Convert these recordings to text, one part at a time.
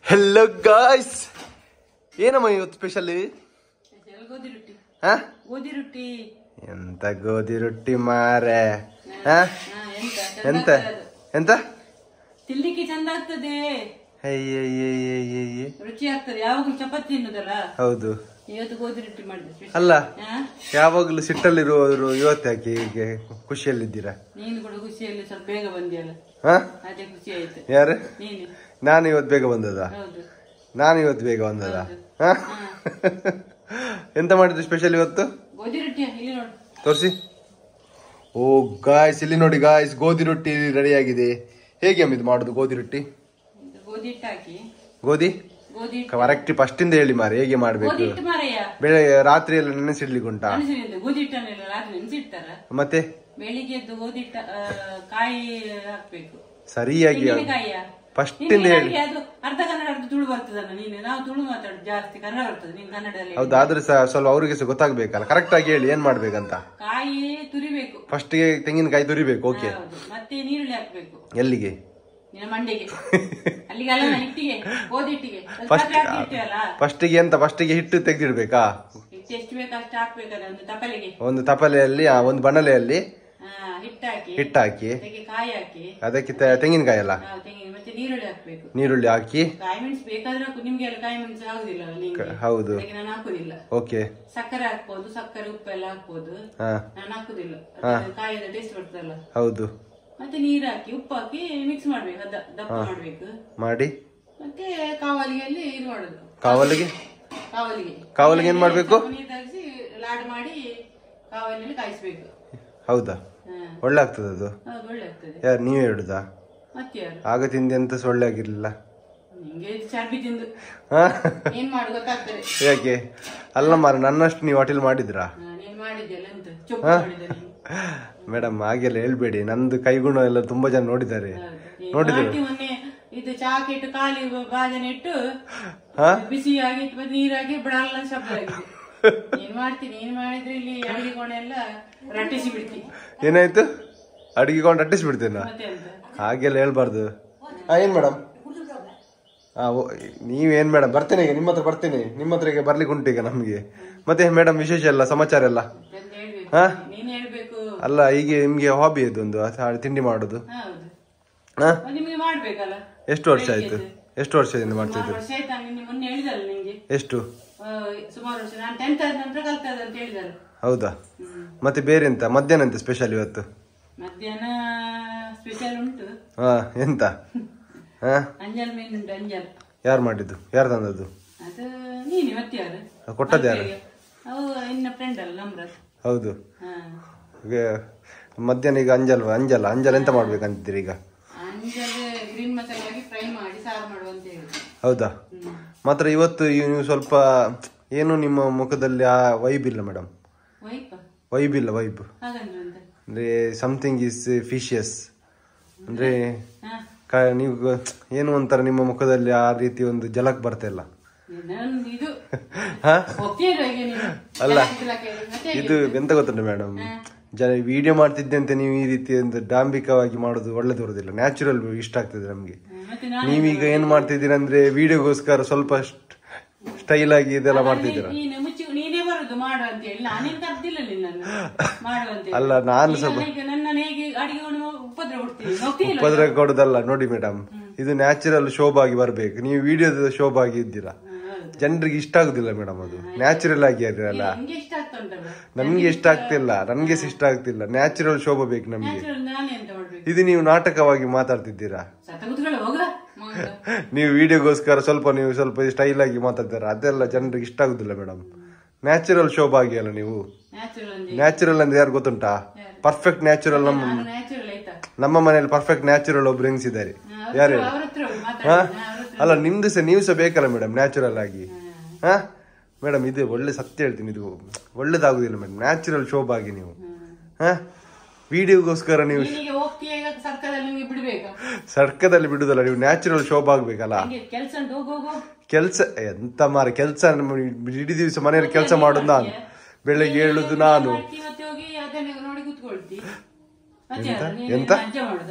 Hello guys, ಏನಮ್ಮ ಇವತ್ತು special? ಗೋಧಿ ರೊಟ್ಟಿ. ಎಂತ ಗೋಧಿ ರೊಟ್ಟಿ ಮಾರೆ? ಎಂತ ಎಂತ ತಿನ್ಲಿಕ್ಕೆ ಚಂದ ಆಗ್ತದೆ, ರುಚಿ ಆಗ್ತದೆ. ಯಾವಾಗಲೂ ಚಪಾತಿ ತಿನ್ನುದಲ್ಲ. ಹೌದು, ಇವತ್ತು ಗೋಧಿ ರೊಟ್ಟಿ ಮಾಡಿದೆ. ಅಲ್ಲ, ಯಾವಾಗಲೂ ಸಿಟ್ಟಲ್ಲಿರುವವರು ಇವತ್ತು ಯಾಕೆ ಹೀಗೆ ಖುಷಿಯಲ್ಲಿದ್ದೀರಾ? ನೀನು ಕೂಡ ಖುಷಿಯಲ್ಲಿ ಸ್ವಲ್ಪ ಬೇಗ ಬಂದಿಯಲ್ಲ, ಅದೇ ಖುಷಿ ಆಯ್ತು. ಯಾರು? ನೀನು. ನಾನು ಇವತ್ತು ಬೇಗ ಬಂದದ? ಹೌದು, ನಾನು ಇವತ್ತು ಬೇಗ ಬಂದದ. ಎಂತ ಮಾಡಿದ್ರು ಸ್ಪೆಷಲ್ ಇವತ್ತು? ಗೋಧಿ ರೊಟ್ಟಿ. ಇಲ್ಲಿ ನೋಡಿ, ತೋರಿಸಿ. ಓ ಗಾಯ್ಸ್, ಇಲ್ಲಿ ನೋಡಿ ಗಾಯ್ಸ್, ಗೋಧಿ ರೊಟ್ಟಿ ರೆಡಿ ಆಗಿದೆ. ಹೇಗೆ ಅಮ್ಮ ಇದು ಮಾಡುದು ಗೋಧಿ ರೊಟ್ಟಿ? ಗೋಧಿ ಹಿಟ್ಟು ಹಾಕಿ. ಗೋಧಿ ಕರೆಕ್ಟ್ ಫಸ್ಟ್ ಇಂದ ಹೇಳಿ ಮಾರೆ, ಹೇಗೆ ಮಾಡ್ಬೇಕು? ಬೆಳಗ್ಗೆ ರಾತ್ರಿ ಎಲ್ಲ ನೆನೆಸಿಡ್ಲಿಕ್ಕೆ ಉಂಟಾ? ಗೋಧಿ ಹಿಟ್ಟನ್ನೆಲ್ಲ ರಾತ್ರಿ ನೆನೆಸಿಡ್ತಾರ, ಮತ್ತೆ ಬೆಳಿಗ್ಗೆ ಎದ್ದು ಗೋಧಿ ಹಿಟ್ಟ ಕಾಯಿ ಹಾಕ್ಬೇಕು. ಸರಿಯಾಗಿ ಫಸ್ಟ್ ಇಂದ ಹೇಳಿ. ಅದು ಅರ್ಧ ಕನ್ನಡ ಅರ್ಧ ತುಳು ಬರ್ತದಲ್ಲ. ನೀನು ನಾವು ತುಳು ಮಾತಾಡುದು ಜಾಸ್ತಿ, ಕನ್ನಡ ಬರ್ತದೆ. ನೀನ್ ಕನ್ನಡದಲ್ಲಿ. ಹೌದು, ಆದ್ರೆ ಸ್ವಲ್ಪ ಅವ್ರಿಗೆ ಗೊತ್ತಾಗ್ಬೇಕಲ್ಲ. ಕರೆಕ್ಟ್ ಆಗಿ ಹೇಳಿ ಏನ್ ಮಾಡ್ಬೇಕಂತ. ಕಾಯಿ ತುರಿಬೇಕು. ಫಸ್ಟ್ ಗೆ ತೆಂಗಿನಕಾಯಿ ತುರಿಬೇಕು. ಓಕೆ, ಮತ್ತೆ ನೀರುಳ್ಳಿ ಹಾಕ್ಬೇಕು. ಎಲ್ಲಿಗೆ? ಮಂಡಿಗೆ. ಅಲ್ಲಿಗೆ ಅಲ್ಲ, ಹಿಟ್ಟಿಗೆ, ಗೋಧಿ ಹಿಟ್ಟಿಗೆ. ಫಸ್ಟ್ ಗೆ ಎಂತ? ಫಸ್ಟ್ ಗೆ ಹಿಟ್ಟು ತೆಗೆದಿಡ್ಬೇಕಾ? ಹಿಟ್ಟು ಎಷ್ಟು ಬೇಕು ಅಷ್ಟು ಹಾಕ್ಬೇಕಲ್ಲ. ಒಂದು ತಪಲೆಗೆ, ಒಂದು ತಪಲೆಯಲ್ಲಿ, ಒಂದು ಬಣಲೆಯಲ್ಲಿ ಹಿಟ್ಟು ಹಾಕಿ, ಕಾಯಿ ಹಾಕಿ, ಅದಕ್ಕೆ ತೆಂಗಿನಕಾಯಿ ಅಲ್ಲ, ಮತ್ತೆ ನೀರುಳ್ಳಿ ಹಾಕ್ಬೇಕು. ನೀರುಳ್ಳಿ ಹಾಕಿ, ಕಾಯಿ ಮೆಣಸು ಬೇಕಾದ್ರೆ ನಿಮ್ಗೆ ಎಲ್ಲ ಕಾಯಿ ಮೆಣಸು ಆಗುದಿಲ್ಲ. ಹೌದು, ನಾನು ಹಾಕುದಿಲ್ಲ. ಓಕೆ. ಸಕ್ಕರೆ ಹಾಕ್ಬೋದು, ಸಕ್ಕರೆ ಉಪ್ಪೆಲ್ಲ ಹಾಕ್ಬೋದು. ನಾನು ಹಾಕುದಿಲ್ಲ, ಕಾಯಿದ ಟೇಸ್ಟ್ ಬರ್ತದಲ್ಲ. ಹೌದು. ಮತ್ತೆ ನೀರ್ ಹಾಕಿ, ಉಪ್ಪು ಹಾಕಿ ಮಿಕ್ಸ್ ಮಾಡ್ಬೇಕು. ದಪ್ಪ ಮಾಡ್ಬೇಕು. ಮಾಡಿ ಮತ್ತೆ ಕಾವಲಿಗೆಯಲ್ಲಿ ಇದು ಮಾಡುದು. ಕಾವಲಿಗೆ ಏನ್ ಮಾಡ್ಬೇಕು? ನೀರ್ ಹಾಕಿಸಿ ಲಾಡ್ ಮಾಡಿ ಕಾವಲಿಯಲ್ಲಿ ಕಾಯಿಸ್ಬೇಕು. ಹೌದಾ? ಒಳ್ಳೆ ಆಗ್ತದೆ ಅದು? ಒಳ್ಳೆ ಆಗ್ತದೆ. ಯಾರು ನೀವೇ ಹೇಳುದಾ? ಮತ್ತೆ ಯಾರು? ಆಗ ತಿಂದು ಎಂತ ಸೊಳ್ಳೆ ಆಗಿರ್ಲಿಲ್ಲ ನಿಂಗೆ? ಚರ್ಬಿ ತಿಂದು ಏನ್ ಮಾಡು ಗೊತ್ತಾಗ್ತದೆ. ಯಾಕೆ? ಅಲ್ಲ ಮಾರ, ನನ್ನಷ್ಟು ನೀವು ಹೋಟೆಲ್ ಮಾಡಿದ್ರಾ? ನೀನ್ ಮಾಡಿದ್ಯಲ್ಲ, ಎಂತ ಚೊಪ್ಪು ಮಾಡಿದ್ದೆ ನೀನು. ಮೇಡಮ್ ಹಾಗೆಲ್ಲ ಹೇಳ್ಬೇಡಿ, ನಂದು ಕೈಗುಣ ಎಲ್ಲ ತುಂಬಾ ಜನ ನೋಡಿದ್ದಾರೆ. ನೋಡಿದ್ರು ಮೊನ್ನೆ ಇದು ಚಾಕ್ ಇಟ್ಟು ಖಾಲಿ ಬಾಜನ ಇಟ್ಟು ಬಿಸಿ ಆಗಿಟ್ಟು ನೀರಾಗಿ ಬಿಡಲ್ಲ ಶಬ್ದ ಆಗಿದೆ. ಏನ್ ಮಾಡ್ತೀನಿ? ಏನ್ ಮಾಡಿದ್ರೆ ಇಲ್ಲಿ ಅಡಿಗೆ ಕೋಣೆ ಎಲ್ಲ ರಟ್ಟಿಸಿ ಬಿಡ್ತೀನಿ. ಏನಾಯ್ತು? ಅಡಿಗೆ ಕೊಂಡು ರಟ್ಟಿಸಿ ಬಿಡ್ತೇನೆ? ಹಾಗೆಲ್ಲ ಹೇಳ್ಬಾರ್ದು. ಏನ್ ಮೇಡಮ್? ನೀವೇನ್ ಮೇಡಮ್? ಬರ್ತೇನೆ ಈಗ, ನಿಮ್ಮ ಹತ್ರ ಬರ್ತೇನೆ. ನಿಮ್ಮ ಹತ್ರ ಈಗ ಬರ್ಲಿಕ್ಕೆ ಉಂಟು ಈಗ ನಮ್ಗೆ. ಮತ್ತೆ ಮೇಡಮ್, ವಿಶೇಷ ಎಲ್ಲ ಸಮಾಚಾರ ಎಲ್ಲ? ಅಲ್ಲ, ಈಗ ನಿಮ್ಗೆ ಹಾಬಿ ಇದೊಂದು ತಿಂಡಿ ಮಾಡೋದು. ಎಷ್ಟು ವರ್ಷ ಆಯ್ತು? ಎಷ್ಟು ವರ್ಷದಿಂದ ಮಾಡ್ತಿದ್ರು? ಎಷ್ಟು? ಹೌದಾ? ಮತ್ತೆ ಬೇರೆ ಎಂತ ಮಧ್ಯಾಹ್ನ ಎಂತ ಸ್ಪೆಷಲ್ ಇವತ್ತು? ಮಧ್ಯಾಹ್ನ ಸ್ಪೆಷಲ್ ಉಂಟು. ಎಂತ? ಅಂಜಲ್ ಮೀನು ಉಂಟು. ಅಂಜಲ್ ಯಾರು ಮಾಡಿದ್ದು? ಯಾರು ತಂದದ್ದು? ಅದು ನೀನು. ಮತ್ತೆ ಯಾರು ಕೊಟ್ಟದ್ದು? ಯಾರು? ಇನ್ನ ಫ್ರೆಂಡ್ ಅಲ್ಲ, ನಮ್ರತ್. ಹೌದು. ಮಧ್ಯಾಹ್ನ ಈಗ ಅಂಜಲ್ ಎಂತ ಮಾಡ್ಬೇಕಂತಿದ್ದೀರಿ ಈಗ? ಅಂಜಲ್ ಗ್ರೀನ್ ಮಸಾಲೆ ಹಾಕಿ ಫ್ರೈ ಮಾಡಿ ಸಾರು ಮಾಡುವಂತ ಹೇಳಿ. ಹೌದಾ? ಮಾತ್ರ ಇವತ್ತು ನೀವು ಸ್ವಲ್ಪ ಏನು ನಿಮ್ಮ ಮುಖದಲ್ಲಿ ಆ ವೈಬ್ ಇಲ್ಲ ಮೇಡಮ್. ವೈಬ್ ಇಲ್ಲ, ವೈಬ್ ಅಂದ್ರೆ ಸಮಥಿಂಗ್ ಇಸ್ ಫಿಶಿಯಸ್. ಅಂದ್ರೆ ನೀವು ಏನು ಒಂಥರ ನಿಮ್ಮ ಮುಖದಲ್ಲಿ ಆ ರೀತಿ ಒಂದು ಜಲಕ್ ಬರ್ತಾ ಇಲ್ಲ. ಅಲ್ಲ, ಇದು ಎಂತ ಗೊತ್ತುಂಟು ಮೇಡಮ್, ವಿಡಿಯೋ ಮಾಡ್ತಿದ್ದೆ ಅಂತ ನೀವು ಈ ರೀತಿ ಒಂದು ಡಾಂಬಿಕವಾಗಿ ಮಾಡೋದು ಒಳ್ಳೆ ತೋರುದಿಲ್ಲ. ನ್ಯಾಚುರಲ್ ಇಷ್ಟ ಆಗ್ತದೆ ನಮ್ಗೆ. ನೀವೀಗ ಏನ್ ಮಾಡ್ತಿದ್ದೀರ ಅಂದ್ರೆ ವಿಡಿಯೋಗೋಸ್ಕರ ಸ್ವಲ್ಪ ಸ್ಟೈಲ್ ಆಗಿ ಇದೆಲ್ಲ ಮಾಡ್ತಿದ್ದೀರ. ಅಲ್ಲ, ನಾನು ಸ್ವಲ್ಪ ಉಪದ್ರ ಕೊಡುದಲ್ಲ. ನೋಡಿ ಮೇಡಮ್, ಇದು ನ್ಯಾಚುರಲ್ ಶೋಭಾಗಿ ಬರ್ಬೇಕು. ನೀವು ವಿಡಿಯೋದ ಶೋಭಾಗಿ ಇದ್ದೀರಾ, ಜನರಿಗೆ ಇಷ್ಟ ಆಗುದಿಲ್ಲ ಮೇಡಮ್. ಅದು ನ್ಯಾಚುರಲ್ ಆಗಿ ಅಲ್ಲ. ನಮ್ಗೆ ಇಷ್ಟ ಆಗ್ತಿಲ್ಲ, ನನ್ಗೆ ಇಷ್ಟ ಆಗ್ತಿಲ್ಲ. ನ್ಯಾಚುರಲ್ ಶೋಭಾ ಬೇಕು ನಮ್ಗೆ. ಇದು ನೀವು ನಾಟಕವಾಗಿ ಮಾತಾಡ್ತಿದ್ದೀರಾ. ನೀವು ವಿಡಿಯೋಗೋಸ್ಕರ ಸ್ವಲ್ಪ ಸ್ಟೈಲ್ ಆಗಿ ಮಾತಾಡ್ತೀರಾ. ಅದೆಲ್ಲ ಜನರಿಗೆ ಇಷ್ಟ ಆಗುದಿಲ್ಲ ಮೇಡಮ್. ನ್ಯಾಚುರಲ್ ಶೋಭಾ ಆಗಿ ಅಲ್ಲ ನೀವು. ನ್ಯಾಚುರಲ್ ಅಂದ್ರೆ ಯಾರು ಗೊತ್ತುಂಟಾ? Perfect natural. ನಮ್ಮ ಮನೆಯಲ್ಲಿ ಪರ್ಫೆಕ್ಟ್ ನ್ಯಾಚುರಲ್ ಒಬ್ರು ಹೆಂಗ್ಸಿದ್ದಾರೆ. ಯಾರು? ಅಲ್ಲ, ನೀವು ಸಹ ಬೇಕಲ್ಲ ಮೇಡಮ್ ನ್ಯಾಚುರಲ್ ಆಗಿ. ಮೇಡಮ್, ಇದು ಒಳ್ಳೆ ಸತ್ಯ ಹೇಳ್ತೀನಿ, ಇದು ಒಳ್ಳೇದಾಗುದಿಲ್ಲ ಮೇಡಮ್. ನ್ಯಾಚುರಲ್ ಶೋಭಾ ಆಗಿ ನೀವು ವಿಡಿಯೋಗೋಸ್ಕರ ನೀವು ಸರ್ಕದಲ್ಲಿ ಬಿಡುದಲ್ಲ, ನೀವು ನ್ಯಾಚುರಲ್ ಶೋಭಾ ಆಗ್ಬೇಕಲ್ಲ. ಕೆಲ್ಸ ಎಂತ ಮಾರ? ಕೆಲ್ಸ ಇಡೀ ದಿವಸ ಮನೆಯಲ್ಲಿ ಕೆಲಸ ಮಾಡೋದು ನಾನು. ಬೆಳಗ್ಗೆ ಹೇಳುದು ನಾನು. ಎಂತ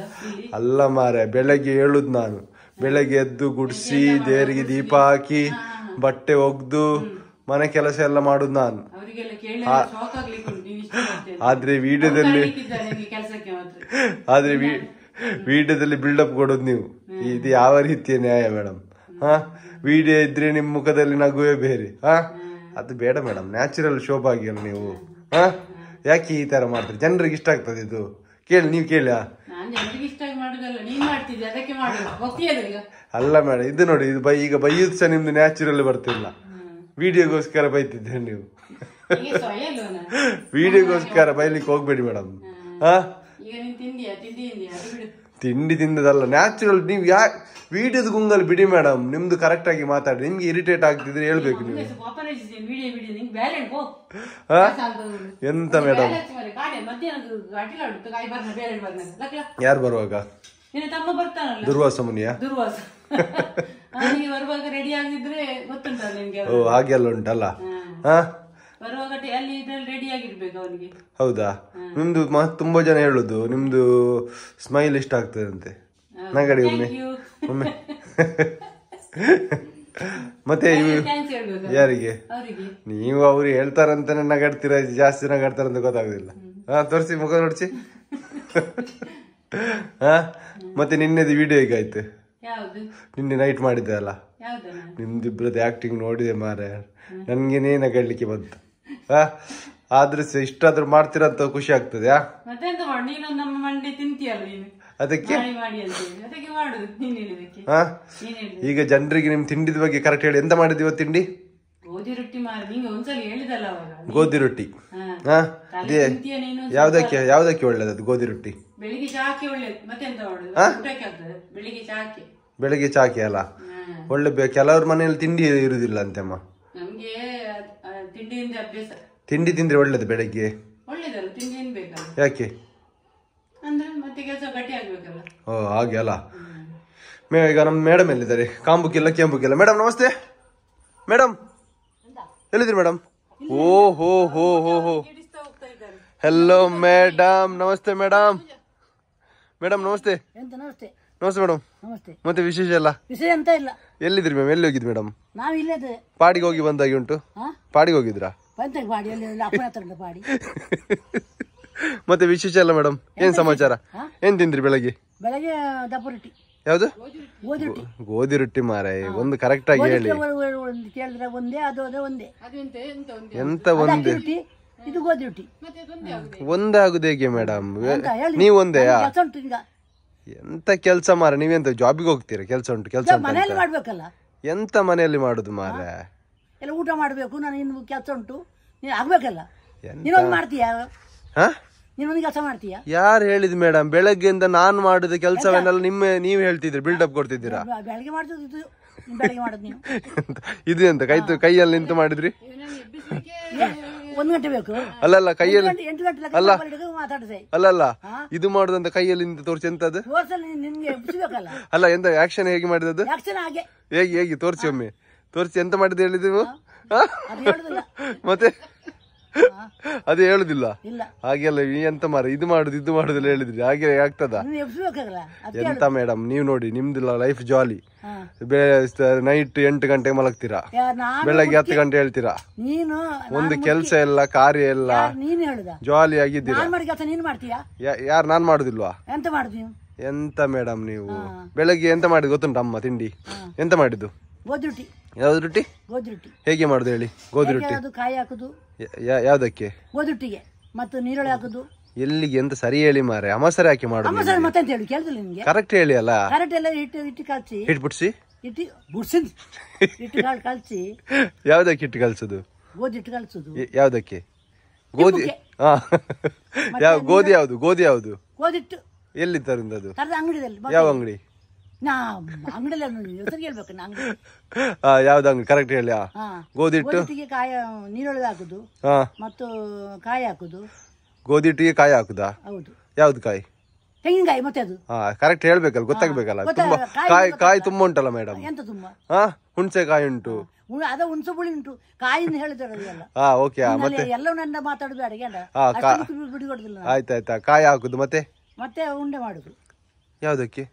ಅಲ್ಲ ಮಾರೆ, ಬೆಳಗ್ಗೆ ಹೇಳುದು ನಾನು, ಬೆಳಗ್ಗೆ ಎದ್ದು ಗುಡ್ಸಿ ದೇವರಿಗೆ ದೀಪ ಹಾಕಿ ಬಟ್ಟೆ ಒಗ್ದು ಮನೆ ಕೆಲಸ ಎಲ್ಲ ಮಾಡುದು ನಾನು. ಆದ್ರೆ ವಿಡಿಯೋದಲ್ಲಿ ಬಿಲ್ಡಪ್ ಕೊಡೋದು ನೀವು. ಇದು ಯಾವ ರೀತಿಯ ನ್ಯಾಯ ಮೇಡಮ್? ವಿಡಿಯೋ ಇದ್ರೆ ನಿಮ್ ಮುಖದಲ್ಲಿ ನಗುವೇ ಬೇರೆ. ಅದು ಬೇಡ ಮೇಡಮ್, ನ್ಯಾಚುರಲ್ ಶೋಭ ಆಗಿಲ್ಲ ನೀವು. ಯಾಕೆ ಈ ತರ ಮಾಡ್ತೀರಿ? ಜನರಿಗೆ ಇಷ್ಟ ಆಗ್ತದೆ ಇದು. ಕೇಳಿ, ನೀವು ಕೇಳಿ. ಅಲ್ಲ ಮೇಡಮ್, ಇದು ನೋಡಿ, ಇದು ಈಗ ಬೈಯುದು ಸಹ ನಿಮ್ದು ನ್ಯಾಚುರಲ್ ಬರ್ತಿಲ್ಲ. ವಿಡಿಯೋಗೋಸ್ಕರ ಬೈತಿದ್ದೆ ನೀವು. ವಿಡಿಯೋಗೋಸ್ಕರ ಬೈಲಿಕ್ಕೆ ಹೋಗ್ಬೇಡಿ ಮೇಡಮ್. ತಿಂಡಿ ತಿಂದದಲ್ಲ, ನ್ಯಾಚುರಲ್. ನೀವು ವಿಡಿಯೋದ ಗುಂಗಲ್ಲಿ ಬಿಡಿ ಮೇಡಮ್, ನಿಮ್ದು ಕರೆಕ್ಟ್ ಆಗಿ ಮಾತಾಡಿ. ನಿಮ್ಗೆ ಇರಿಟೇಟ್ ಆಗ್ತಿದ್ರೆ ಹೇಳ್ಬೇಕು ನೀವು. ಎಂತ ಮೇಡಮ್? ಯಾರು ಬರುವಾಗ? ದುರ್ವಾಸ ಮುನಿಯ? ಓ, ಹಾಗೆಲ್ಲ ಉಂಟಲ್ಲ. ಹೌದಾ? ನಿಮ್ದು ತುಂಬಾ ಜನ ಹೇಳುದು ನಿಮ್ದು ಸ್ಮೈಲ್ ಇಷ್ಟ ಆಗ್ತದೆ ಅಂತೆ. ನಗಡಿ ಒಮ್ಮೆ. ಮತ್ತೆ ಯಾರಿಗೆ? ನೀವು ಅವ್ರು ಹೇಳ್ತಾರಂತಾನೆ ನಗಾಡ್ತೀರ, ಜಾಸ್ತಿ ನಗಾಡ್ತಾರಂತ ಗೊತ್ತಾಗುದಿಲ್ಲ. ತೋರಿಸಿ, ಮುಖ ನೋಡ್ಸಿ. ಮತ್ತೆ ನಿನ್ನೆದು ವಿಡಿಯೋ ಈಗ ಆಯ್ತು. ನಿನ್ನೆ ನೈಟ್ ಮಾಡಿದ್ದೆ ಅಲ್ಲ, ನಿಮ್ದಿಬ್ರದ್ದು ಆಕ್ಟಿಂಗ್ ನೋಡಿದೆ ಮಾರ, ನನ್ಗೇನೇ ನಗಾಡ್ಲಿಕ್ಕೆ ಬಂತು. ಆದ್ರೆ ಇಷ್ಟಾದ್ರೂ ಮಾಡ್ತೀರಂತ ಖುಷಿ ಆಗ್ತದೆ. ಅದಕ್ಕೆ ಈಗ ಜನರಿಗೆ ನಿಮ್ ತಿಂಡಿದ ಬಗ್ಗೆ ಕರೆಕ್ಟ್ ಹೇಳಿ. ಎಂತ ಮಾಡಿದಿವ ತಿಂಡಿ? ಗೋಧಿ ರೊಟ್ಟಿ. ಯಾವ್ದಕ್ಕೆ ಒಳ್ಳೇದದು ಗೋಧಿ ರೊಟ್ಟಿ? ಬೆಳಿಗ್ಗೆ ಚಾಕಿ ಅಲ್ಲ ಒಳ್ಳೆ. ಕೆಲವ್ರ ಮನೆಯಲ್ಲಿ ತಿಂಡಿ ಇರುದಿಲ್ಲ ಅಂತಮ್ಮ. ತಿಂಡಿ ತಿಂದ್ರೆ ಒಳ್ಳೇದು ಬೆಳಗ್ಗೆ. ಯಾಕೆ? ಓ, ಹಾಗೆ ಅಲ್ಲ. ಈಗ ನಮ್ ಮೇಡಮ್ ಎಲ್ಲಿದ್ದಾರೆ? ಕಾಂಬುಕಿಲ್ಲ ಕೆಂಬುಕಿಲ್ಲ. ಮೇಡಮ್ ನಮಸ್ತೆ. ಮೇಡಮ್ ಎಲ್ಲಿದ್ರಿ ಮೇಡಮ್? ಓ ಹೋ ಹೋ ಹೋ ಹೋ. Hello madam. ನಮಸ್ತೆ ಮೇಡಮ್. ಮೇಡಮ್ ನಮಸ್ತೆ. ನಮಸ್ತೆ ಮೇಡಮ್. ಮತ್ತೆ ವಿಶೇಷ ಎಲ್ಲ? ವಿಷಯ ಅಂತ ಇಲ್ಲ. ಎಲ್ಲಿದ್ರಿ ಮ್ಯಾಮ್? ಎಲ್ಲಿ ಹೋಗಿದ್ರಿ ಮೇಡಮ್? ನಾವು ಇಲ್ಲೇ ಪಾಡಿಗೆ ಹೋಗಿ ಬಂದಾಗಿ ಉಂಟು. ಪಾಡಿಗೆ ಹೋಗಿದ್ರಾ? ಮತ್ತೆ ವಿಶೇಷ ಎಲ್ಲ ಮೇಡಮ್? ಏನ್ ಸಮಾಚಾರ? ಏನ್ ತಿಂದ್ರಿ ಬೆಳಗ್ಗೆ? ಬೆಳಗ್ಗೆ ದಪ್ಪ ರೊಟ್ಟಿ. ಯಾವ್ದು? ಗೋಧಿ ರೊಟ್ಟಿ ಮಾರೆ. ಒಂದು ಕರೆಕ್ಟ್ ಆಗಿ ಹೇಳಿ. ಕೇಳಿದ್ರೆ ಒಂದೇ, ಅದು ಒಂದೇ. ಎಂತ ಒಂದೇ? ಇದು ಗೋಧಿ ರೊಟ್ಟಿ. ಒಂದಾಗುದು ಹೇಗೆ ಮೇಡಮ್? ನೀವ್ ಒಂದೇಯಾ? ಎಂತ ಕೆಲ್ಸ ಮಾರ? ನೀವೆಂತ ಜಾಬಿಗೆ ಹೋಗ್ತೀರಾ? ಕೆಲ್ಸ ಉಂಟು, ಕೆಲ್ಸ ಮನೆಯಲ್ಲಿ ಮಾಡ್ಬೇಕಲ್ಲ. ಎಂತ ಮನೆಯಲ್ಲಿ ಮಾಡುದು ಮಾರೆ? ಎಲ್ಲ ಊಟ ಮಾಡ್ಬೇಕು. ನಾನು ಇನ್ನು ಕೆಲಸ ಉಂಟು, ನೀನ್ ಆಗ್ಬೇಕಲ್ಲ. ನೀನೊಂದು ಮಾಡ್ತೀಯಾ? ನೀನೊಂದು ಕೆಲಸ ಮಾಡ್ತೀಯಾ? ಯಾರು ಹೇಳಿದ್ ಮೇಡಮ್? ಬೆಳಗ್ಗೆಯಿಂದ ನಾನ್ ಮಾಡುದ ಕೆಲಸವನ್ನೆಲ್ಲ ನೀವ್ ಹೇಳ್ತಿದ್ರಿ, ಬಿಲ್ಡಪ್ ಕೊಡ್ತಿದ್ದೀರಾ. ಬೆಳಗ್ಗೆ ಮಾಡುದು, ಬೆಳಗ್ಗೆ ಮಾಡುದು ನೀವು. ಇದು ಎಂತ ಕೈಯಲ್ಲಿ ನಿಂತು ಮಾಡಿದ್ರಿ? 1 ಗಂಟೆ ಬೇಕು. ಅಲ್ಲಲ್ಲ, ಕೈಯಲ್ಲಿ 8 ಗಂಟೆ ಅಲ್ಲ ಮಾತಾಡಿದೆ. ಅಲ್ಲಲ್ಲ, ಇದು ಮಾಡುದಂತ ಕೈಯಲ್ಲಿ ನಿಂತು ತೋರಿಸಿ. ಎಂತದ್ದು? ನಿನ್ಗೆ ಬಿಸಬೇಕಲ್ಲ. ಅಲ್ಲ, ಎಂತ ಆಕ್ಷನ್ ಹೇಗೆ ಮಾಡಿದದ್ದು? ಹೇಗೆ ತೋರಿಸಿ, ಒಮ್ಮೆ ತೋರಿಸಿ. ಎಂತ ಮಾಡಿದ ಹೇಳಿದೀವಿ? ಮತ್ತೆ ಅದೇ ಹೇಳುದಿಲ್ಲ. ಹಾಗೆಲ್ಲ ಎಂತ ಮಾರ, ಇದು ಮಾಡುದಿಲ್ಲ ಹೇಳಿದ್ರಿ. ಹಾಗೆ ಆಗ್ತದ? ಎಂತ ಮೇಡಮ್ ನೀವು ನೋಡಿ, ನಿಮ್ದಿಲ್ಲ ಲೈಫ್ ಜಾಲಿ. ನೈಟ್ 8 ಗಂಟೆಗೆ ಮಲಗ್ತೀರಾ, ಬೆಳಗ್ಗೆ 10 ಗಂಟೆ ಹೇಳ್ತೀರಾ. ಒಂದು ಕೆಲ್ಸ ಎಲ್ಲ, ಕಾರ್ಯ ಎಲ್ಲ, ಜಾಲಿ ಆಗಿದ್ದೀರಾ. ಯಾರು? ನಾನ್ ಮಾಡುದಿಲ್ವಾ? ಎಂತ ಮೇಡಮ್ ನೀವು? ಬೆಳಗ್ಗೆ ಎಂತ ಮಾಡಿದ್ ಗೊತ್ತುಂಟ ಅಮ್ಮ? ತಿಂಡಿ ಎಂತ ಮಾಡಿದ್ದು? ಯಾವ್ದು ರೊಟ್ಟಿ? ಹೇಗೆ ಮಾಡುದು ಹೇಳಿ? ಗೋಧಿ ರೊಟ್ಟಿ ಕಾಯಿ ಹಾಕುದು. ಯಾವ್ದಕ್ಕೆ? ಗೋಧಿ ರೊಟ್ಟಿಗೆ ಮತ್ತು ನೀರುಳ್ಳಿ ಹಾಕುದು. ಎಲ್ಲಿಗೆ? ಎಂತ ಸರಿ ಹೇಳಿ ಮಾರೆ. ಅಮಸರಿ ಹಾಕಿ ಮಾಡುದು. ಮತ್ತೆ ಹೇಳಿ, ಕೇಳಿದಿಲ್ಲ ನಿಮ್ಗೆ? ಕರೆಕ್ಟ್ ಹೇಳಿ ಅಲ್ಲ. ಕರೆಕ್ಟ್ ಎಲ್ಲ ಹಿಟ್ಟು ಕಲ್ಸಿ, ಹಿಟ್ಟು ಬಿಡ್ಸಿ, ಹಿಟ್ಟು ಕಲ್ಸಿ. ಯಾವ್ದಕ್ಕೆ ಹಿಟ್ಟು ಕಲ್ಸುದು? ಗೋಧಿ ಹಿಟ್ಟು ಕಲ್ಸುದು. ಯಾವ್ದಕ್ಕೆ? ಗೋಧಿ. ಗೋಧಿ ಯಾವ್ದು? ಗೋಧಿ ಯಾವ್ದು? ಗೋಧಿ ಹಿಟ್ಟು ಎಲ್ಲಿ ತರುವುದು? ಅಂಗಡಿಯಲ್ಲಿ. ಯಾವ ಅಂಗಡಿ? ಯಾವ್ದು ಅಂಗಡಿ? ಕರೆಕ್ಟ್ ಹೇಳಿ. ಗೋಧಿ ಹಿಟ್ಟು, ನೀರುಳ್ಳಿ ಹಾಕುದು ಮತ್ತು ಕಾಯಿ ಹಾಕುದು. ಗೋಧಿ ಹಿಟ್ಟಿಗೆ ಕಾಯಿ ಹಾಕುದಾ? ಹೌದು. ಯಾವ್ದು ಕಾಯಿ? ತೆಂಗಿನಕಾಯಿ. ಮತ್ತೆ ಅದು ಕರೆಕ್ಟ್ ಹೇಳ್ಬೇಕಲ್ಲ, ಗೊತ್ತಾಗ್ಬೇಕಲ್ಲ. ತುಂಬಾ ಕಾಯಿ ತುಂಬಾ ಉಂಟಲ್ಲ ಮೇಡಮ್? ಎಂತ ತುಂಬಾ? ಹುಣಸೆ ಕಾಯಿ ಉಂಟು, ಅದ ಹುಣಸೆ ಬುಳಿ ಉಂಟು, ಕಾಯಿನ ಹೇಳಿದ್ರೆ ಓಕೆ. ಮತ್ತೆ ಎಲ್ಲ ನನ್ನ ಮಾತಾಡುದು ಅಡಿಗೆ ಆಯ್ತಾಯ್ತಾ. ಕಾಯಿ ಹಾಕುದು. ಮತ್ತೆ ಮತ್ತೆ ಉಂಡೆ ಮಾಡುದು. ಯಾವ್ದಕ್ಕೆ?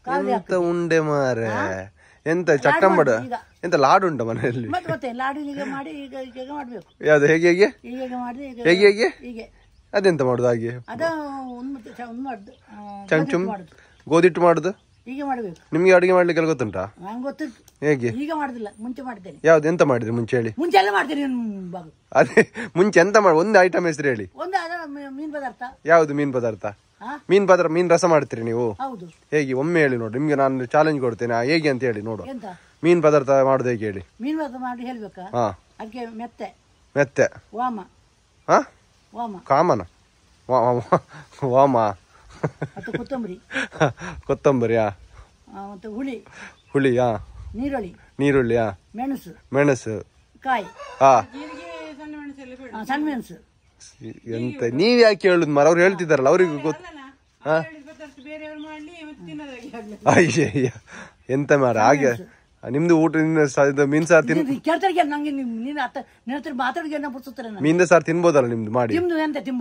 ಎಂತ ಉಂಡೆ ಮಾರೆ, ಎಂತ ಚಟ್ಟಂಬಡ, ಎಂತ ಲಾಡು ಉಂಟ ಮನೆಯಲ್ಲಿ? ಮತ್ತೆ ಲಾಡು ಈಗ ಮಾಡಿ ಈಗ ಮಾಡ್ಬೇಕು. ಯಾವ್ದು ಹೇಗೆ ಹೇಗೆ ಈಗ ಮಾಡಿ ಹೇಗೆ ಹೇಗೆ ಹೀಗೆ ಅದೆಂತ ಮಾಡುದು ಹಾಗೆ? ಅದ ಒಂದು ಮಾಡುದು ಚಮಚಮ್ ಗೋಧಿಟ್ಟು ಮಾಡುದು ಹೀಗೆ ಮಾಡ್ಬೇಕು. ನಿಮ್ಗೆ ಅಡುಗೆ ಮಾಡ್ಲಿಕ್ಕೆ ಗೊತ್ತುಂಟಾ? ನಂಗೆ ಗೊತ್ತಿತ್ತು. ಹೇಗೆ? ಈಗ ಮಾಡುದಿಲ್ಲ, ಮುಂಚೆ ಮಾಡ್ತೇನೆ. ಯಾವ್ದು ಎಂತ ಮಾಡಿದ್ರಿ ಮುಂಚೆ ಹೇಳಿ? ಮುಂಚೆ ಎಲ್ಲ ಮಾಡ್ತೇನೆ. ಅದೇ ಮುಂಚೆ ಎಂತ ಮಾಡಿ ಒಂದು ಐಟಮ್ ಹೆಸರು ಹೇಳಿ. ಒಂದು ಮೀನ್ ಪದಾರ್ಥ. ಯಾವ್ದು ಮೀನ್ ಪದಾರ್ಥ? ಮೀನ್ ರಸ ಮಾಡ್ತೀರಿ ನೀವು? ಹೌದು. ಹೇಗೆ ಒಮ್ಮೆ ಹೇಳಿ ನೋಡಿ, ನಿಮ್ಗೆ ನಾನು ಚಾಲೆಂಜ್ ಕೊಡ್ತೇನೆ, ಹೇಗೆ ಅಂತ ಹೇಳಿ ನೋಡು. ಎಂತ ಮೀನ್ ಪದಾರ್ಥ ಮಾಡುದು ಹೇಗೆ ಹೇಳಿ? ಮೀನ್ ಪದಾರ್ಥ ಮಾಡಿ ಹೇಳ್ಬೇಕಾ? ಹಾ, ಅದಕ್ಕೆ ಮೆತ್ತೆ ವಾಮ. ಹಾ, ವಾಮ ಕಾಮನ ವಾಮ ಮತ್ತು ಕೊತ್ತಂಬರಿಯಾ ಮತ್ತು ಹುಳಿಯಾ ನೀರುಳ್ಳಿಯಾ ಮೆಣಸು ಕಾಯಿ ಹಾ ಸಣ್ಣ ಮೆಣಸು. ಎಂತ ನೀವ್ ಯಾಕೆ ಹೇಳುದು ಮರ? ಅವ್ರು ಹೇಳ್ತಿದಾರಲ್ಲ, ಅವ್ರಿಗೂ ಗೊತ್ತ. ಅಯ್ಯ ಎಂತ ಮಾರ ಹಾಗೆ? ನಿಮ್ದು ಊಟ ಮೀನ್ ಸಾರು ಮೀನ್ ಸಾರು ತಿನ್ಬೋದಲ್ಲ ನಿಮ್ದು ಮಾಡಿ?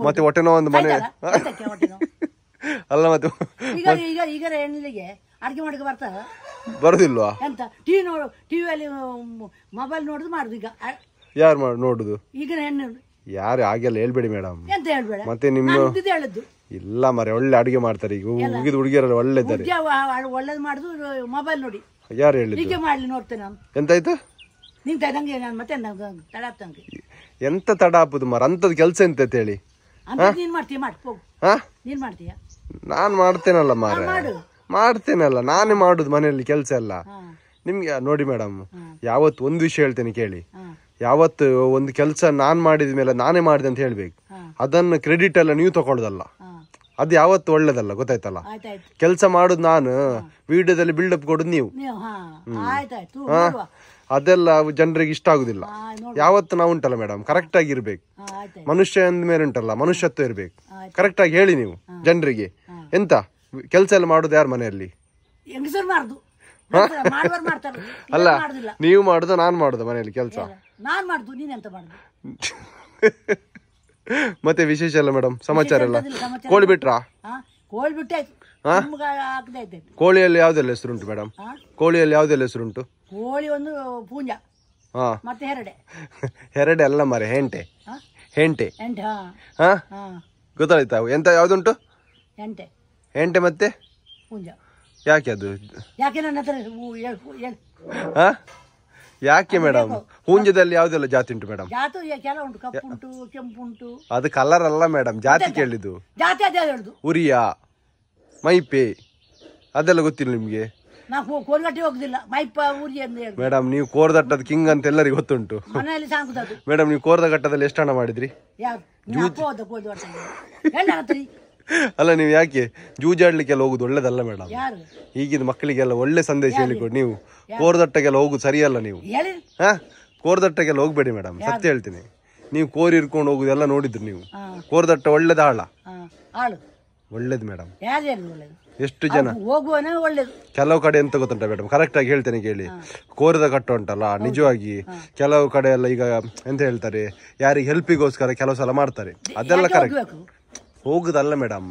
ಮತ್ತೆ ಹೊಟ್ಟೆ ನೋವು ಒಂದು ಮನೆ ಅಲ್ಲ ಮತ್ತೆ ಈಗ ಹೆಣ್ಣಿಗೆ ಅಡಿಗೆ ಮಾಡಕ್ಕೆ ಬರ್ತಾರ? ಬರುದಿಲ್ವಾ? ಎಂತ ಟಿವಿಯಲ್ಲಿ ಮೊಬೈಲ್ ನೋಡುದು ಮಾಡುದು. ಈಗ ಯಾರು ನೋಡುದು? ಈಗ ಹೆಣ್ಣು ಯಾರು ಹಾಗೆಲ್ಲ ಹೇಳ್ಬೇಡಿ ಮೇಡಮ್. ಎಂತ ಹೇಳ್ಬೇಡ, ಮತ್ತೆ ನಿಮ್ಮ ಹೇಳದ್ದು ಇಲ್ಲ ಮರೆ, ಒಳ್ಳೆ ಅಡಿಗೆ ಮಾಡ್ತಾರೆ ಈಗ ಹುಡುಗಿದ ಹುಡುಗಿಯರೆಲ್ಲ ಒಳ್ಳೆದಾರೆ. ಒಳ್ಳೇದು ಮಾಡುದು ಮೊಬೈಲ್ ನೋಡಿ. ಯಾರು ಹೇಳಿದ್ರು? ಹೀಗೆ ಮಾಡ್ಲಿ ನೋಡ್ತೇನೆ ನಾನು. ಎಂತಾಯ್ತು? ನಿಂತ ನಂಗೆ ನಾನು ಮತ್ತೆ ತಡ ಆಗ್ತಂಗೆ. ಎಂತ ತಡ ಹಾಪುದು ಮರ? ಅಂತದ್ ಕೆಲ್ಸ ಎಂತ ಹೇಳಿ? ನೀನ್ ಮಾಡ್ತೀಯ? ಮಾಡಿ ಹೋಗು. ನೀನ್ ಮಾಡ್ತೀಯ? ನಾನ್ ಮಾಡ್ತೇನಲ್ಲ ಮಾರ, ಮಾಡ್ತೇನಲ್ಲ, ನಾನೇ ಮಾಡುದು ಮನೆಯಲ್ಲಿ ಕೆಲ್ಸ ಎಲ್ಲ. ನಿಮ್ಗೆ ನೋಡಿ ಮೇಡಮ್, ಯಾವತ್ತು ಒಂದು ವಿಷಯ ಹೇಳ್ತೇನೆ ಕೇಳಿ. ಯಾವತ್ತು ಒಂದು ಕೆಲಸ ನಾನ್ ಮಾಡಿದ ಮೇಲೆ ನಾನೇ ಮಾಡಿದೆ ಅಂತ ಹೇಳ್ಬೇಕು. ಅದನ್ನ ಕ್ರೆಡಿಟ್ ಎಲ್ಲ ನೀವು ತಗೊಳ್ಳೋದಲ್ಲ, ಅದು ಯಾವತ್ತು ಒಳ್ಳೇದಲ್ಲ, ಗೊತ್ತಾಯ್ತಲ್ಲ? ಕೆಲಸ ಮಾಡುದು ನಾನು, ವಿಡಿಯೋದಲ್ಲಿ ಬಿಲ್ಡಪ್ ಕೊಡುದು ನೀವು. ಅದೆಲ್ಲ ಜನರಿಗೆ ಇಷ್ಟ ಆಗುದಿಲ್ಲ. ಯಾವತ್ತು ನಾವು ಉಂಟಲ್ಲ ಮೇಡಮ್, ಕರೆಕ್ಟ್ ಆಗಿ ಇರ್ಬೇಕು. ಮನುಷ್ಯ ಅಂದ ಮೇಲೆ ಉಂಟಲ್ಲ, ಮನುಷ್ಯತ್ವ ಇರ್ಬೇಕು. ಕರೆಕ್ಟ್ ಆಗಿ ಹೇಳಿ ನೀವು ಜನರಿಗೆ. ಎಂತ ಕೆಲಸ ಎಲ್ಲ ಮಾಡುದು ಯಾರು ಮನೆಯಲ್ಲಿ? ಅಲ್ಲ, ನೀವು ಮಾಡುದ ನಾನ್ ಮಾಡುದ ಮನೆಯಲ್ಲಿ ಕೆಲಸ? ಮತ್ತೆ ವಿಶೇಷ ಎಲ್ಲ ಮೇಡಮ್, ಸಮಾಚಾರ ಎಲ್ಲ? ಕೋಳಿ ಬಿಟ್ರಾ? ಕೋಳಿ ಬಿಟ್ಟಾಯ್ತು. ಕೋಳಿಯಲ್ಲಿ ಯಾವ್ದೆಲ್ಲ ಹೆಸರುಂಟು ಮೇಡಮ್? ಕೋಳಿಯಲ್ಲಿ ಯಾವ್ದೆಲ್ಲ ಹೆಸರುಂಟು? ಕೋಳಿ ಒಂದು ಪೂಂಜ, ಮತ್ತೆ ಹೆರಡೆ ಅಲ್ಲ ಮರೆ, ಹೆಂಟೆ. ಹಾ, ಗೊತ್ತಾಯ್ತಾ? ಎಂತ ಯಾವ್ದುಂಟು? ಹೆಂಟೆ ಮತ್ತೆ ಪೂಂಜ. ಯಾಕೆ ಅದು? ಯಾಕೆ ನನ್ನ ಹತ್ರ ಯಾಕೆ ಮೇಡಮ್? ಹೂಂಜದಲ್ಲಿ ಯಾವ್ದೆಲ್ಲ ಜಾತಿ ಉಂಟು ಮೇಡಮ್? ಜಾತಿ ಕೆಲವು ಉಂಟು, ಕಪ್ಪು ಉಂಟು, ಕೆಂಪು ಉಂಟು. ಅದು ಕಲರ್ ಅಲ್ಲ ಮೇಡಮ್, ಜಾತಿ ಕೇಳಿದ್ದು. ಜಾತಿ ಅದೇ ಹೇಳುದು. ಉರಿಯಾ, ಮೈಪೆ ಅದೆಲ್ಲ ಗೊತ್ತಿಲ್ಲ ನಿಮ್ಗೆ? ನಾವು ಕೋಲ್ಗಟ್ಟೆ ಹೋಗುದಿಲ್ಲ, ಮೈಪ ಉರಿ ಅಂತ ಹೇಳಿ. ಮೇಡಮ್, ನೀವು ಕೋರ್ದಟ್ಟದ ಕಿಂಗ್ ಅಂತ ಎಲ್ಲರಿಗೂ ಗೊತ್ತುಂಟು. ಮನೆಯಲ್ಲಿ ಸಾಕುದು. ಮೇಡಮ್, ನೀವು ಕೋರ್ದಘಟ್ಟದಲ್ಲಿ ಎಷ್ಟು ಹಣ ಮಾಡಿದ್ರಿ? ಅಲ್ಲ, ನೀವು ಯಾಕೆ ಜೂಜಾಡ್ಲಿಕ್ಕೆಲ್ಲ ಹೋಗುದು ಒಳ್ಳೇದಲ್ಲ ಮೇಡಮ್. ಈಗಿನ ಮಕ್ಕಳಿಗೆಲ್ಲ ಒಳ್ಳೆ ಸಂದೇಶ ಹೇಳಿಕೊಡಿ. ನೀವು ಕೋರ್ದಟ್ಟಗೆಲ್ಲ ಹೋಗುದು ಸರಿಯಲ್ಲ. ನೀವು ಕೋರ್ದಟ್ಟಗೆಲ್ಲ ಹೋಗ್ಬೇಡಿ ಮೇಡಮ್, ಸತ್ಯ ಹೇಳ್ತೀನಿ. ನೀವು ಕೋರಿ ಇರ್ಕೊಂಡು ಹೋಗುದೆಲ್ಲ ನೋಡಿದ್ರು ನೀವು. ಕೋರ್ದಟ್ಟ ಒಳ್ಳೇದ ಹಾಳ? ಒಳ್ಳೇದು ಮೇಡಮ್. ಎಷ್ಟು ಜನ ಕೆಲವು ಕಡೆ ಎಂತ ಗೊತ್ತುಂಟ ಮೇಡಮ್, ಕರೆಕ್ಟ್ ಆಗಿ ಹೇಳ್ತೇನೆ ಕೇಳಿ. ಕೋರದ ಕಟ್ಟ ಉಂಟಲ್ಲ, ನಿಜವಾಗಿ ಕೆಲವು ಕಡೆ ಎಲ್ಲ ಈಗ ಎಂತ ಹೇಳ್ತಾರೆ, ಯಾರಿಗೆ ಹೆಲ್ಪಿಗೋಸ್ಕರ ಕೆಲವು ಸಲ ಮಾಡ್ತಾರೆ. ಅದೆಲ್ಲ ಕರೆಕ್ಟ್. ಹೋಗುದಲ್ಲ ಮೇಡಮ್,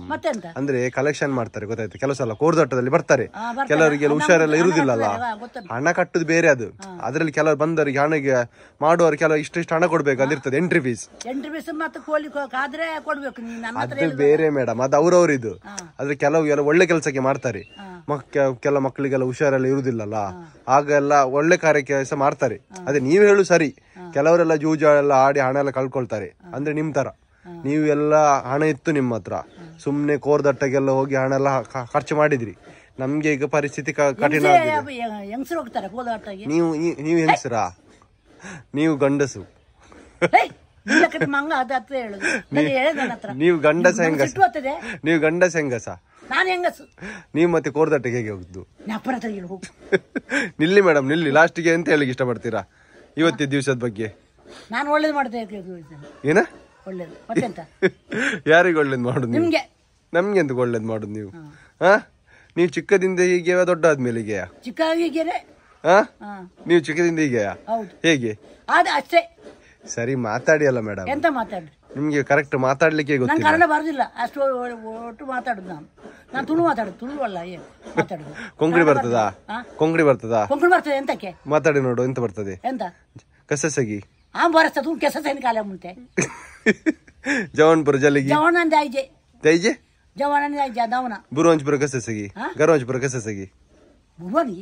ಅಂದ್ರೆ ಕಲೆಕ್ಷನ್ ಮಾಡ್ತಾರೆ, ಗೊತ್ತಾಯ್ತು? ಕೆಲವು ಸಲ ಕೋರ್ದಟ್ಟದಲ್ಲಿ ಬರ್ತಾರೆ, ಕೆಲವರಿಗೆಲ್ಲ ಹುಷಾರೆಲ್ಲ ಇರುದಿಲ್ಲಲ್ಲ, ಹಣ ಕಟ್ಟುದು ಬೇರೆ ಅದು. ಅದ್ರಲ್ಲಿ ಕೆಲವರು ಬಂದವರಿಗೆ ಹಣಗೆ ಮಾಡುವವರು ಕೆಲವು ಇಷ್ಟು ಹಣ ಕೊಡ್ಬೇಕು ಅಂದಿರ್ತದೆ, ಎಂಟ್ರಿ ಫೀಸ್. ಅದು ಬೇರೆ ಮೇಡಮ್, ಅದು ಅವ್ರವ್ರಿದು. ಆದ್ರೆ ಕೆಲವು ಒಳ್ಳೆ ಕೆಲಸಕ್ಕೆ ಮಾಡ್ತಾರೆ, ಕೆಲವು ಮಕ್ಕಳಿಗೆಲ್ಲ ಹುಷಾರೆಲ್ಲ ಇರುದಿಲ್ಲಲ್ಲ, ಆಗೆಲ್ಲ ಒಳ್ಳೆ ಕಾರ್ಯಕ್ಕೆ ಮಾಡ್ತಾರೆ. ಅದೇ ನೀವು ಹೇಳು ಸರಿ. ಕೆಲವರೆಲ್ಲ ಜೂಜ ಎಲ್ಲ ಆಡಿ ಹಣ ಎಲ್ಲ ಕಳ್ಕೊಳ್ತಾರೆ, ಅಂದ್ರೆ ನಿಮ್ ತರ. ನೀವು ಎಲ್ಲ ಹಣ ಇತ್ತು ನಿಮ್ಮ ಹತ್ರ, ಸುಮ್ನೆ ಕೋರ್ದಟ್ಟಗೆಲ್ಲ ಹೋಗಿ ಹಣ ಎಲ್ಲ ಖರ್ಚು ಮಾಡಿದ್ರಿ. ನಮ್ಗೆ ಈಗ ಪರಿಸ್ಥಿತಿ ಕಠಿಣ ಆಗಿದೆ. ನೀವು ಹೆಂಗಸರಾ? ನೀವು ಗಂಡಸು. ನೀವು ಗಂಡಸ ಹೆಂಗಸ? ನೀವು ಗಂಡಸ ಹೆಂಗಸ? ನೀವು ಮತ್ತೆ ಕೋರ್ದಟ್ಟೆಗೆ ಹೇಗೆ ಹೋಗುದು? ನಿಲ್ಲಿ ಮೇಡಮ್, ನಿಲ್ಲಿ. ಲಾಸ್ಟಿಗೆ ಎಂತ ಹೇಳಿಕ್ ಇಷ್ಟಪಡ್ತೀರಾ ಇವತ್ತಿನ ದಿವಸದ ಬಗ್ಗೆ? ನಾನು ಒಳ್ಳೇದು ಮಾಡ್ತೇನೆ. ಏನ ಒಳ್ಳೇದು? ಮತ್ತೆಂತ? ಯಾರಿಗೆ ಒಳ್ಳೇದು ಮಾಡುದು? ನಿಮ್ಗೆ. ನಮ್ಗೆ ಎಂತ ಒಳ್ಳೇದು ಮಾಡುದು ನೀವು? ನೀವು ಚಿಕ್ಕದಿಂದ ಹೀಗೆ ದೊಡ್ಡಾದ್ಮೇಲೆ ಹೀಗೆಯಾ? ನೀವು ಚಿಕ್ಕದಿಂದ ಹೀಗೆಯಾ? ಹೇಗೆ? ಅಷ್ಟೇ. ಸರಿ ಮಾತಾಡಿ ಅಲ್ಲ ಮೇಡಮ್. ಎಂತ ಮಾತಾಡ್ರಿ? ನಿಮ್ಗೆ ಕರೆಕ್ಟ್ ಮಾತಾಡ್ಲಿಕ್ಕೆ ನಾನು ಗೊತ್ತಿಲ್ಲ. ಕನ್ನಡ ಬರೋದಿಲ್ಲ ಅಷ್ಟು ಒಟ್ಟು ಮಾತಾಡುದು ನಾನು ತುಳು ಮಾತಾಡುದು ತುಳು ಅಲ್ಲ ಮಾತಾಡುದು. ಕೊಂಕಣಿ ಬರ್ತದಾ? ಕೊಂಕಣಿ ಬರ್ತದಾ? ಕೊಂಕಣಿ ಬರ್ತದೆ ಎಂತಕ್ಕೆ? ಮಾತಾಡಿ ನೋಡು ಎಂತ ಬರ್ತದೆ. ಎಂತ ಕಸಸಗಿ ಬರಸ್ತ ತೂ ಕೆಸಸೇನು ಕಾಲ ಮುಂತೆ ಜವನ್ಪುರ ಜಲಿಗಿ ಜವನಂದ ಆಯ್ಜೆ ತೈಜೆ ಜವನಂದ ಆಯ್ಜೆ ದವನ ಬುರುವಂಚಪುರ ಕಸಸಗಿ ಗರವಂಚಪುರ ಕಸಸಗಿ बुरवानी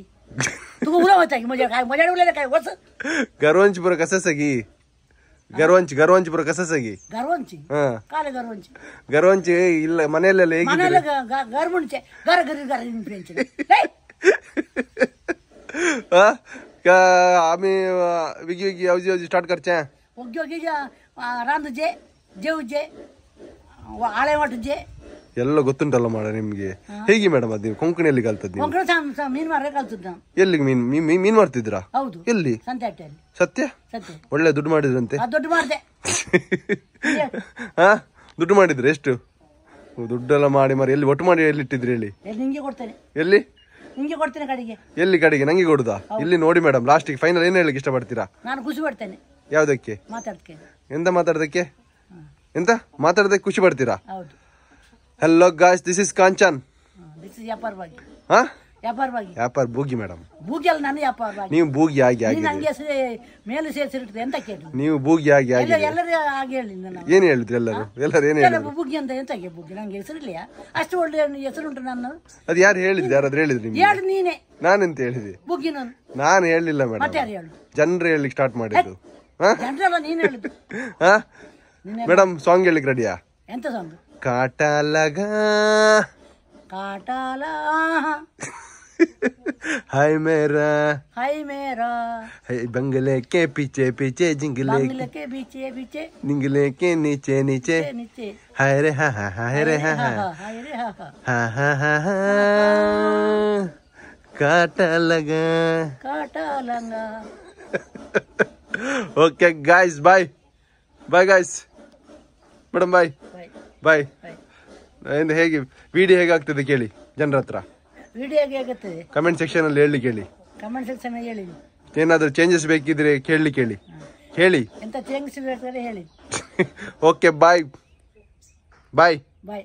तू बुरा होता है मुझे मजा उले काय वस ಗರವಂಚಪುರ ಕಸಸಗಿ ಗರವಂಚಪುರ ಕಸಸಗಿ ಗರ್ವಂಚಿ ಹಾ ಕಾಲೆ ಗರ್ವಂಚಿ ಗರವಂಚಿ ಇಲ್ಲ ಮನೆಯಲ್ಲೆಲ್ಲ ಹೇಗಿದ್ರೆ ಮನೆಯಲ್ಲ ಗರ್ವಂಚೆ ಗರ ಗರಿ ಗರ ಇನ್ ಫ್ರೆಂಚ್ आम्ही विगी विगी औजी औजी स्टार्ट करचे ओगे ओगे रांद जे जेव जे आळे वाट जे ಎಲ್ಲ ಗೊತ್ತುಂಟಲ್ಲ ಮಾಡ ನಿಮ್ಗೆ. ಹೇಗೆ ಮೇಡಮ್ ಅದು ನೀವು ಕೊಂಕಣಿಯಲ್ಲಿ ಕಲ್ತದ್ದು? ನೀವು ಕೊಂಕಣ ಮೀನ್ ಮಾರೇ ಕಲ್ತದ್ದು ನಾನು. ಎಲ್ಲಿ ಮೀನ್ ಮಾಡ್ತಿದ್ರಾ? ಹೌದು. ಎಲ್ಲಿ? ಸಂತೆಹಟ್ಟಿಯಲ್ಲಿ. ಸತ್ಯ? ಸತ್ಯ. ಒಳ್ಳೆ ದುಡ್ಡು ಮಾಡಿದ್ರಂತೆ? ದುಡ್ಡು ಮಾಡಿದೆ. ಹಾ ದುಡ್ಡು ಮಾಡಿದ್ರೆ ಎಷ್ಟು? ದುಡ್ಡೆಲ್ಲ ಮಾಡಿ ಮಾರಿ ಎಲ್ಲಿ ಒಟ್ಟು ಮಾಡಿ ಎಲ್ಲಿ ಇಟ್ಟಿದ್ರಿ ಹೇಳಿ? ನಿಂಗೆ ಕೊಡ್ತೇನೆ. ಎಲ್ಲಿ? ನಿಂಗೆ ಕೊಡ್ತೇನೆ ಕಡೆಗೆ. ಎಲ್ಲಿ ಕಡೆಗೆ? ನಂಗೆ ಕೊಡುದಾ? ಇಲ್ಲಿ ನೋಡಿ ಮೇಡಮ್ ಲಾಸ್ಟಿಗೆ ಫೈನಲ್ ಏನ್ ಹೇಳಲಿಕ್ಕೆ ಇಷ್ಟಪಡ್ತೀರಾ? ನಾನು ಖುಷಿ ಪಡ್ತೇನೆ. ಯಾವ್ದಕ್ಕೆ? ಮಾತಾಡ್ತೇನೆ. ಎಂತ ಮಾತಾಡೋದಕ್ಕೆ? ಎಂತ ಮಾತಾಡೋದಕ್ಕೆ ಖುಷಿ ಪಡ್ತೀರಾ? ಹೌದು. Hello guys this is Kanchan this is व्यापार भागी. हाँ ವ್ಯಾಪಾರ ಭಾಗಿ. ವ್ಯಾಪಾರ ಬೂಗಿ ಮೇಡಮ್. ಬೂಗಿ ಅಲ್ಲ ನಾನು ವ್ಯಾಪಾರ ಭಾಗಿ. ನೀವು ಬೂಗಿ ಆಗಿ ಆಗಿ ನಂಗೆ ಮೇಲೆ ಸೇರಿಸಿರ್ತದೆ ಎಂತ ಕೇಳಿ. ನೀವು ಬೂಗಿ ಆಗಿ ಆಗಿ ಎಲ್ಲರೂ ಹಾಗೆ ಹೇಳಿಲ್ಲ ನಾನು. ಏನು ಹೇಳಿದ್ರು ಎಲ್ಲರೂ ಏನು ಹೇಳಿದ್ರು? ಬೂಗಿ ಅಂತ ಎಂತಕ್ಕೆ ಬೂಗಿ? ನಂಗೆ ಹೆಸರಿಲ್ಲ ಅಷ್ಟು ಒಳ್ಳೆ ಹೆಸರುಂಟು ನನ್ನ. ಅದು ಯಾರು ಹೇಳಿದ್ರು? ಯಾರಾದ್ರೂ ಹೇಳಿದ್ರು ನಿಮ್ಗೆ? ಹೇಳು ನೀನೆ. ನಾನೆಂತ ಹೇಳಿದೆ? ಬೂಗಿ ನಾನು ಹೇಳಿಲ್ಲ ಮೇಡಮ್. ಮತ್ತೆ ಯಾರು ಹೇಳು? ಜನರು ಹೇಳಿಕ್ ಸ್ಟಾರ್ಟ್ ಮಾಡಿದ್ದು. ಜನರಲ್ಲ ನೀನು ಹೇಳಿದ್ದು. ಹಾ ಮೇಡಮ್ ಸಾಂಗ್ ಹೇಳಿಕ್ ರೆಡಿಯಾ? ಎಂತ ಸಾಂಗ್? काटा लगा हाय मेरा बंगले के पीछे पीछे जिंगले के पीछे पीछे जिंगले के नीचे नीचे हाय रे हा हा हाय रे हा हा हा हा हा काटा लगा okay guys bye bye guys madam bye bye. ಹೇಗೆ ವಿಡಿಯೋ ಹೇಗಾಗ್ತದೆ ಕೇಳಿ ಜನರ ಹತ್ರ. ವಿಡಿಯೋ ಹೇಗಾಗ್ತದೆ ಕಮೆಂಟ್ ಸೆಕ್ಷನ್ ಅಲ್ಲಿ ಹೇಳಿ ಕೇಳಿ. ಕಮೆಂಟ್ ಸೆಕ್ಷನ್ ಹೇಳಿ. ಏನಾದ್ರೂ ಚೇಂಜಸ್ ಬೇಕಿದ್ರೆ ಕೇಳಿ ಹೇಳಿ. ಎಂತ ಚೇಂಜಸ್ ಬೇಕಾದ್ರೆ ಹೇಳಿ. ಓಕೆ ಬಾಯ್ ಬಾಯ್ ಬಾಯ್.